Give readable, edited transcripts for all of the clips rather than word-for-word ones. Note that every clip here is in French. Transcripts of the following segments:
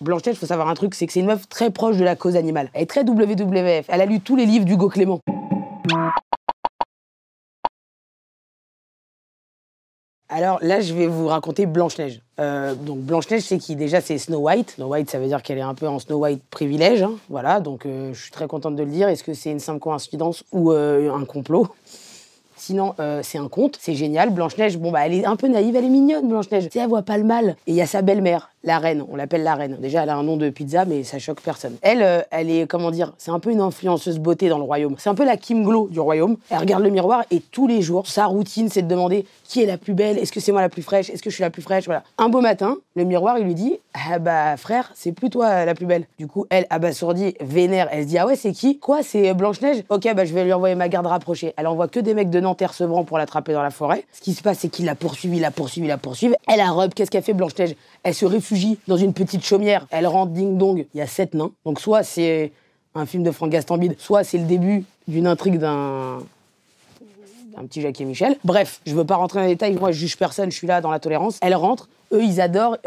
Blanche-Neige, faut savoir un truc, c'est que c'est une meuf très proche de la cause animale. Elle est très WWF. Elle a lu tous les livres d'Hugo Clément. Alors là, je vais vous raconter Blanche-Neige. Donc Blanche-Neige, c'est qui? Déjà, c'est Snow White. Snow White, ça veut dire qu'elle est un peu en Snow White privilège. Hein. Voilà, donc je suis très contente de le dire. Est-ce que c'est une simple coïncidence ou un complot? Sinon, c'est un conte, c'est génial. Blanche-Neige, bon, bah, elle est un peu naïve, elle est mignonne, Blanche-Neige. Tu sais, elle voit pas le mal. Et il y a sa belle-mère, la reine, on l'appelle la reine. Déjà, elle a un nom de pizza, mais ça choque personne. Elle, elle est, comment dire, c'est un peu une influenceuse beauté dans le royaume. C'est un peu la Kim Glow du royaume. Elle regarde le miroir et tous les jours, sa routine, c'est de demander qui est la plus belle, est-ce que c'est moi la plus fraîche, est-ce que je suis la plus fraîche, voilà. Un beau matin, le miroir, il lui dit, ah bah frère, c'est plus toi la plus belle. Du coup, elle, abasourdie, vénère, elle se dit, ah ouais, c'est qui? Quoi, c'est Blanche-Neige? Ok, bah je vais lui envoyer ma garde rapprochée. Elle envoie que des mecs de Nanterre sevrant pour l'attraper dans la forêt. Ce qui se passe, c'est qu'il la poursuit. Elle a robe, qu'est-ce qu'elle fait Blanche-Neige? Elle se réfugie dans une petite chaumière, elle rentre ding-dong. Il y a 7 nains. Donc soit c'est un film de Franck Gastambide, soit c'est le début d'une intrigue d'un petit Jacques et Michel. Bref, je veux pas rentrer dans les détails, moi je juge personne, je suis là dans la tolérance. Elle rentre, eux ils adorent,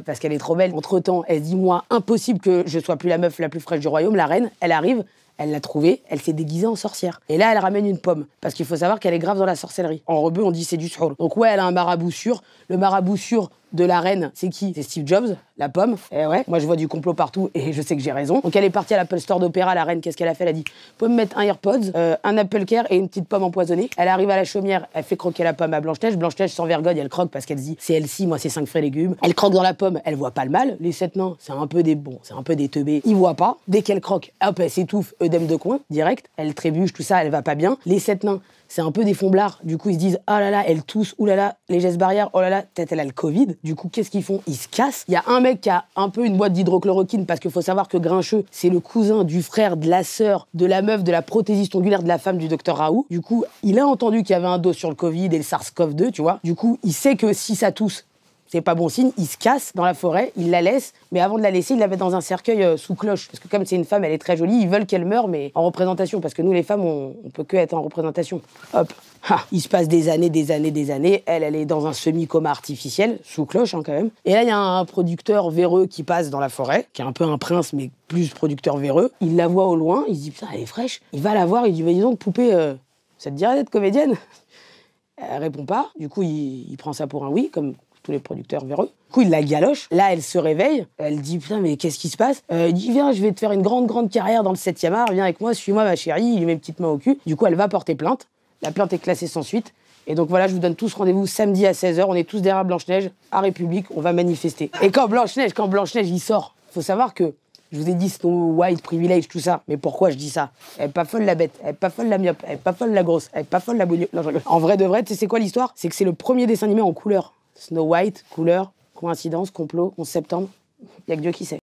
parce qu'elle est trop belle. Entre-temps, elle dit, moi, impossible que je sois plus la meuf la plus fraîche du royaume, la reine. Elle arrive, elle l'a trouvée, elle s'est déguisée en sorcière. Et là, elle ramène une pomme, parce qu'il faut savoir qu'elle est grave dans la sorcellerie. En rebeu, on dit c'est du suhour. Donc ouais, elle a un marabout sûr. Le marabout sûr de la reine, c'est qui? C'est Steve Jobs, la pomme. Et ouais, moi je vois du complot partout et je sais que j'ai raison. Donc elle est partie à l'Apple Store d'Opéra, la reine, qu'est-ce qu'elle a fait? Elle a dit, vous pouvez me mettre un AirPods, un Apple Care et une petite pomme empoisonnée. Elle arrive à la chaumière, elle fait croquer la pomme à Blanche-Neige. Blanche-Neige sans vergogne, elle croque parce qu'elle se dit, c'est elle-ci, moi c'est 5 frais légumes. Elle croque dans la pomme, elle voit pas le mal. Les 7 nains, c'est un peu des bons, c'est un peu des teubés. Ils voient pas. Dès qu'elle croque, hop, elle s'étouffe, œdème de coin, direct. Elle trébuche, tout ça, elle va pas bien. Les 7 nains, c'est un peu des fomblards. Du coup, ils se disent, oh là là, elle tousse, oh là là, les gestes barrières, oh là là, peut-être elle a le Covid. Du coup, qu'est-ce qu'ils font? Ils se cassent. Il y a un mec qui a un peu une boîte d'hydrochloroquine parce qu'il faut savoir que Grincheux, c'est le cousin du frère, de la sœur, de la meuf, de la prothésiste ongulaire de la femme du docteur Raoult. Du coup, il a entendu qu'il y avait un dos sur le Covid et le SARS-CoV-2, tu vois. Du coup, il sait que si ça tousse, c'est pas bon signe, il se casse dans la forêt, il la laisse, mais avant de la laisser, il la met dans un cercueil sous cloche. Parce que comme c'est une femme, elle est très jolie, ils veulent qu'elle meure, mais en représentation, parce que nous, les femmes, on peut que être en représentation. Hop. Ha. Il se passe des années. Elle est dans un semi-coma artificiel, sous cloche hein, quand même. Et là, il y a un producteur véreux qui passe dans la forêt, qui est un peu un prince, mais plus producteur véreux. Il la voit au loin, il se dit, putain, elle est fraîche. Il va la voir, il dit, dis donc, poupée, ça te dirait d'être comédienne? Elle répond pas. Du coup, il prend ça pour un oui, comme tous les producteurs véreux. Du coup, il la galoche. Là, elle se réveille. Elle dit, putain, mais qu'est-ce qui se passe? Il dit, viens, je vais te faire une grande carrière dans le 7e art. Viens avec moi, suis-moi, ma chérie. Il lui met une petite main au cul. Du coup, elle va porter plainte. La plainte est classée sans suite. Et donc voilà, je vous donne tous rendez-vous samedi à 16h. On est tous derrière Blanche-Neige, à République. On va manifester. Et quand Blanche-Neige, il sort, faut savoir que je vous ai dit Snow White, privilège, tout ça. Mais pourquoi je dis ça? Elle est pas folle la bête, elle est pas folle la myope, elle est pas folle la grosse, elle est pas folle la bougnoule. En vrai de vrai, tu sais c'est quoi l'histoire? C'est que c'est le premier dessin animé en couleur. Snow White, couleur, coïncidence, complot, 11 septembre. Y a que Dieu qui sait.